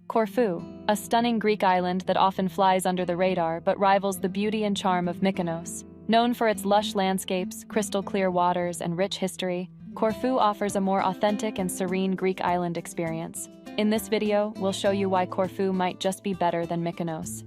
Corfu, a stunning Greek island that often flies under the radar but rivals the beauty and charm of Mykonos. Known for its lush landscapes, crystal-clear waters, and rich history, Corfu offers a more authentic and serene Greek island experience. In this video, we'll show you why Corfu might just be better than Mykonos.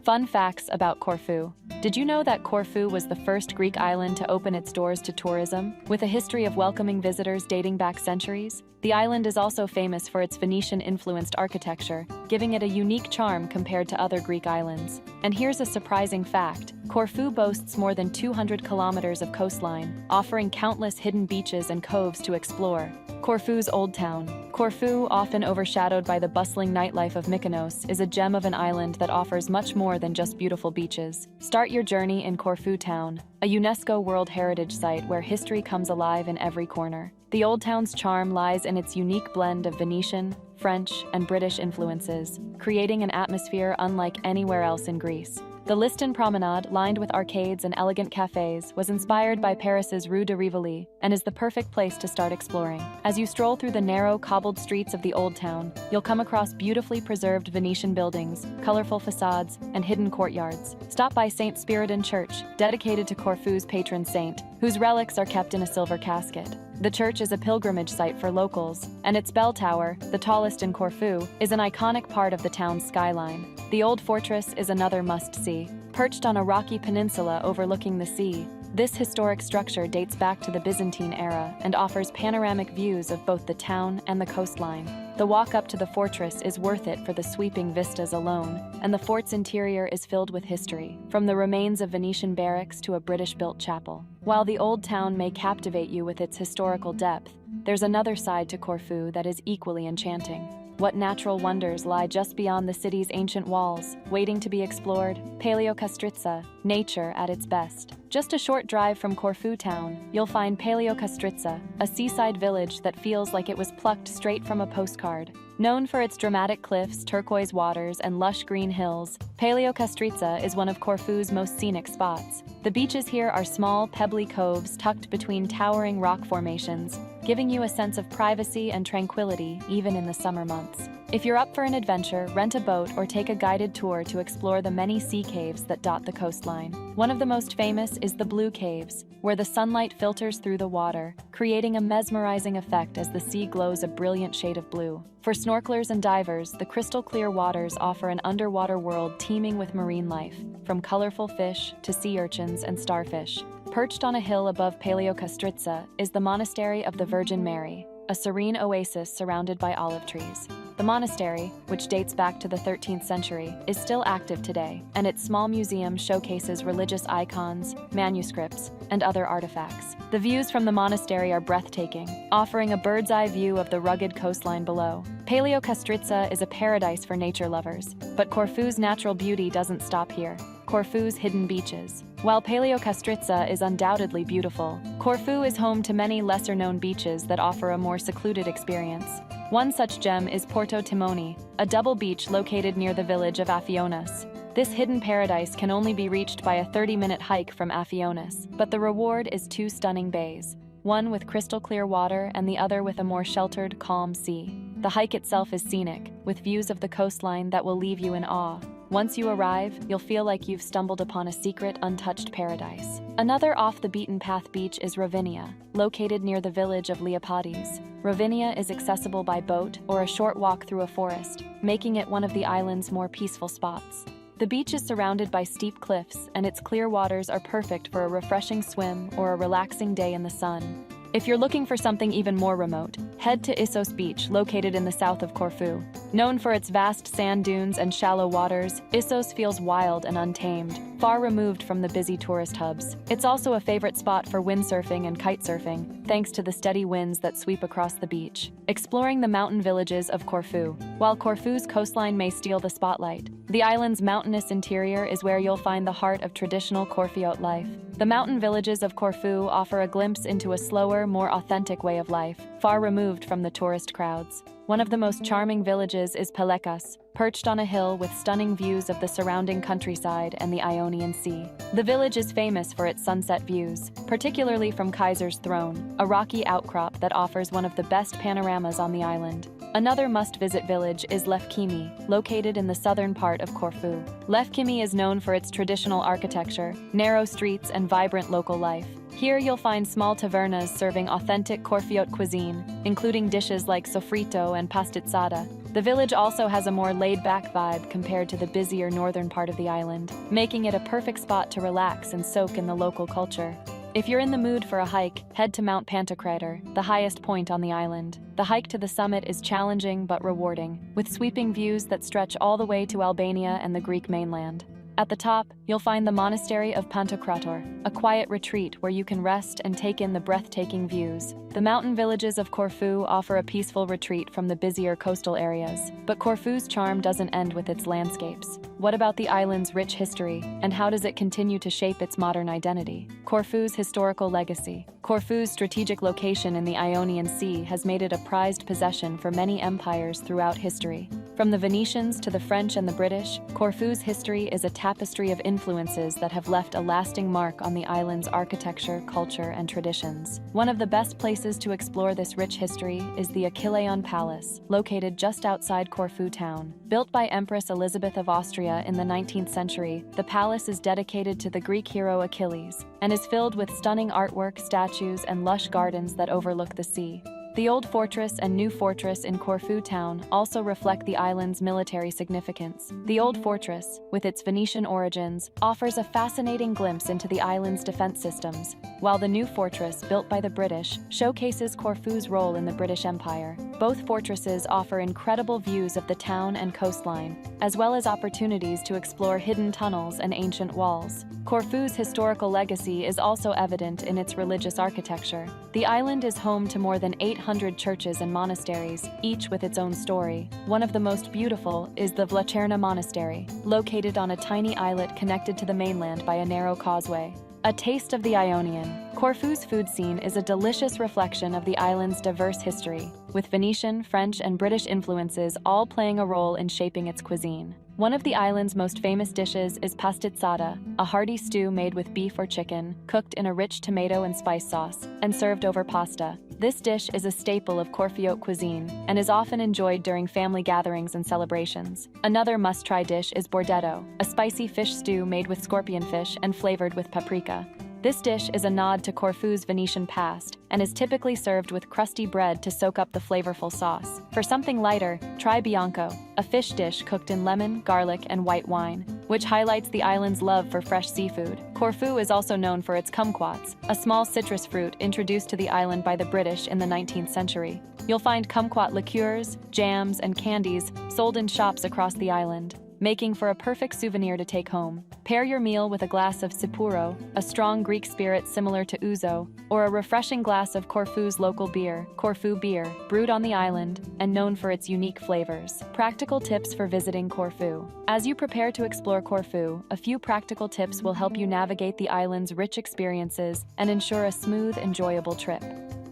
Fun facts about Corfu. Did you know that Corfu was the first Greek island to open its doors to tourism? With a history of welcoming visitors dating back centuries, the island is also famous for its Venetian-influenced architecture, giving it a unique charm compared to other Greek islands. And here's a surprising fact. Corfu boasts more than 200 kilometers of coastline, offering countless hidden beaches and coves to explore. Corfu's Old Town. Corfu, often overshadowed by the bustling nightlife of Mykonos, is a gem of an island that offers much more than just beautiful beaches. Start your journey in Corfu Town, a UNESCO World Heritage Site where history comes alive in every corner. The Old Town's charm lies in its unique blend of Venetian, French, and British influences, creating an atmosphere unlike anywhere else in Greece. The Liston Promenade, lined with arcades and elegant cafes, was inspired by Paris's Rue de Rivoli and is the perfect place to start exploring. As you stroll through the narrow, cobbled streets of the Old Town, you'll come across beautifully preserved Venetian buildings, colorful facades, and hidden courtyards. Stop by St. Spiridon Church, dedicated to Corfu's patron saint, whose relics are kept in a silver casket. The church is a pilgrimage site for locals, and its bell tower, the tallest in Corfu, is an iconic part of the town's skyline. The old fortress is another must-see. Perched on a rocky peninsula overlooking the sea, this historic structure dates back to the Byzantine era and offers panoramic views of both the town and the coastline. The walk up to the fortress is worth it for the sweeping vistas alone, and the fort's interior is filled with history, from the remains of Venetian barracks to a British-built chapel. While the old town may captivate you with its historical depth, there's another side to Corfu that is equally enchanting. What natural wonders lie just beyond the city's ancient walls, waiting to be explored? Paleokastritsa, nature at its best. Just a short drive from Corfu town, you'll find Paleokastritsa, a seaside village that feels like it was plucked straight from a postcard. Known for its dramatic cliffs, turquoise waters, and lush green hills, Paleokastritsa is one of Corfu's most scenic spots. The beaches here are small, pebbly coves tucked between towering rock formations, giving you a sense of privacy and tranquility even in the summer months. If you're up for an adventure, rent a boat or take a guided tour to explore the many sea caves that dot the coastline. One of the most famous is the Blue Caves, where the sunlight filters through the water, creating a mesmerizing effect as the sea glows a brilliant shade of blue. For snorkelers and divers, the crystal-clear waters offer an underwater world teeming with marine life, from colorful fish to sea urchins and starfish. Perched on a hill above Paleokastritsa is the Monastery of the Virgin Mary, a serene oasis surrounded by olive trees. The monastery, which dates back to the 13th century, is still active today, and its small museum showcases religious icons, manuscripts, and other artifacts. The views from the monastery are breathtaking, offering a bird's-eye view of the rugged coastline below. Paleokastritsa is a paradise for nature lovers, but Corfu's natural beauty doesn't stop here. Corfu's hidden beaches. While Paleokastritsa is undoubtedly beautiful, Corfu is home to many lesser-known beaches that offer a more secluded experience. One such gem is Porto Timoni, a double beach located near the village of Afionas. This hidden paradise can only be reached by a 30-minute hike from Afionas, but the reward is two stunning bays, one with crystal-clear water and the other with a more sheltered, calm sea. The hike itself is scenic, with views of the coastline that will leave you in awe. Once you arrive, you'll feel like you've stumbled upon a secret, untouched paradise. Another off-the-beaten-path beach is Rovinia, located near the village of Leopolis. Rovinia is accessible by boat or a short walk through a forest, making it one of the island's more peaceful spots. The beach is surrounded by steep cliffs, and its clear waters are perfect for a refreshing swim or a relaxing day in the sun. If you're looking for something even more remote, head to Issos Beach, located in the south of Corfu. Known for its vast sand dunes and shallow waters, Issos feels wild and untamed, far removed from the busy tourist hubs. It's also a favorite spot for windsurfing and kitesurfing, thanks to the steady winds that sweep across the beach. Exploring the mountain villages of Corfu. While Corfu's coastline may steal the spotlight, the island's mountainous interior is where you'll find the heart of traditional Corfuot life. The mountain villages of Corfu offer a glimpse into a slower, more authentic way of life, far removed from the tourist crowds. One of the most charming villages is Pelekas, perched on a hill with stunning views of the surrounding countryside and the Ionian Sea. The village is famous for its sunset views, particularly from Kaiser's Throne, a rocky outcrop that offers one of the best panoramas on the island. Another must-visit village is Lefkimi, located in the southern part of Corfu. Lefkimi is known for its traditional architecture, narrow streets, and vibrant local life. Here you'll find small tavernas serving authentic Corfuot cuisine, including dishes like sofrito and pastitsada. The village also has a more laid-back vibe compared to the busier northern part of the island, making it a perfect spot to relax and soak in the local culture. If you're in the mood for a hike, head to Mount Pantocrator, the highest point on the island. The hike to the summit is challenging but rewarding, with sweeping views that stretch all the way to Albania and the Greek mainland. At the top, you'll find the monastery of Pantokrator, a quiet retreat where you can rest and take in the breathtaking views. The mountain villages of Corfu offer a peaceful retreat from the busier coastal areas, but Corfu's charm doesn't end with its landscapes. What about the island's rich history, and how does it continue to shape its modern identity? Corfu's historical legacy. Corfu's strategic location in the Ionian Sea has made it a prized possession for many empires throughout history. From the Venetians to the French and the British, Corfu's history is a tapestry of influences that have left a lasting mark on the island's architecture, culture, and traditions. One of the best places to explore this rich history is the Ionian Palace, located just outside Corfu town. Built by Empress Elizabeth of Austria in the 19th century, the palace is dedicated to the Greek hero Achilles and is filled with stunning artwork, statues, and lush gardens that overlook the sea. The old fortress and new fortress in Corfu town also reflect the island's military significance. The old fortress, with its Venetian origins, offers a fascinating glimpse into the island's defense systems, while the new fortress, built by the British, showcases Corfu's role in the British Empire. Both fortresses offer incredible views of the town and coastline, as well as opportunities to explore hidden tunnels and ancient walls. Corfu's historical legacy is also evident in its religious architecture. The island is home to more than 800 churches and monasteries, each with its own story. One of the most beautiful is the Vlacherna Monastery, located on a tiny islet connected to the mainland by a narrow causeway. A taste of the Ionian. Corfu's food scene is a delicious reflection of the island's diverse history, with Venetian, French, and British influences all playing a role in shaping its cuisine. One of the island's most famous dishes is pastitsada, a hearty stew made with beef or chicken, cooked in a rich tomato and spice sauce, and served over pasta. This dish is a staple of Corfuot cuisine and is often enjoyed during family gatherings and celebrations. Another must-try dish is bordetto, a spicy fish stew made with scorpion fish and flavored with paprika. This dish is a nod to Corfu's Venetian past and is typically served with crusty bread to soak up the flavorful sauce. For something lighter, try bianco, a fish dish cooked in lemon, garlic, and white wine, which highlights the island's love for fresh seafood. Corfu is also known for its kumquats, a small citrus fruit introduced to the island by the British in the 19th century. You'll find kumquat liqueurs, jams, and candies sold in shops across the island, making for a perfect souvenir to take home. Pair your meal with a glass of sipuro, a strong Greek spirit similar to ouzo, or a refreshing glass of Corfu's local beer, Corfu beer, brewed on the island and known for its unique flavors. Practical tips for visiting Corfu. As you prepare to explore Corfu, a few practical tips will help you navigate the island's rich experiences and ensure a smooth, enjoyable trip.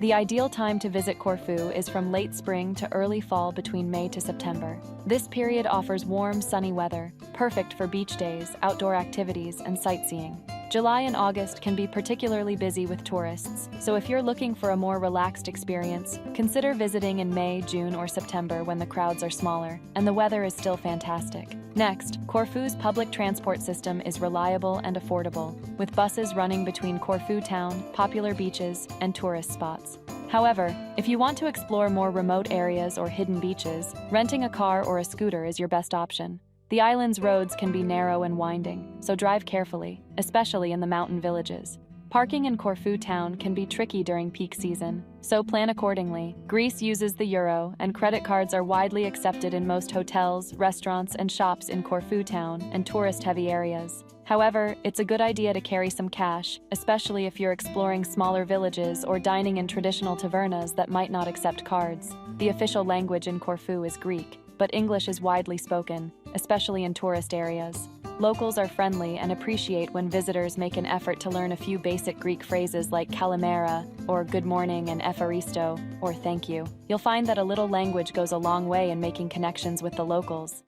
The ideal time to visit Corfu is from late spring to early fall between May to September. This period offers warm, sunny weather, perfect for beach days, outdoor activities, and sightseeing. July and August can be particularly busy with tourists, so if you're looking for a more relaxed experience, consider visiting in May, June, or September when the crowds are smaller and the weather is still fantastic. Next, Corfu's public transport system is reliable and affordable, with buses running between Corfu town, popular beaches, and tourist spots. However, if you want to explore more remote areas or hidden beaches, renting a car or a scooter is your best option. The island's roads can be narrow and winding, so drive carefully, especially in the mountain villages. Parking in Corfu town can be tricky during peak season, so plan accordingly. Greece uses the euro, and credit cards are widely accepted in most hotels, restaurants, and shops in Corfu town and tourist-heavy areas. However, it's a good idea to carry some cash, especially if you're exploring smaller villages or dining in traditional tavernas that might not accept cards. The official language in Corfu is Greek, but English is widely spoken, especially in tourist areas. Locals are friendly and appreciate when visitors make an effort to learn a few basic Greek phrases like kalimera, or good morning, and efaristo, or thank you. You'll find that a little language goes a long way in making connections with the locals.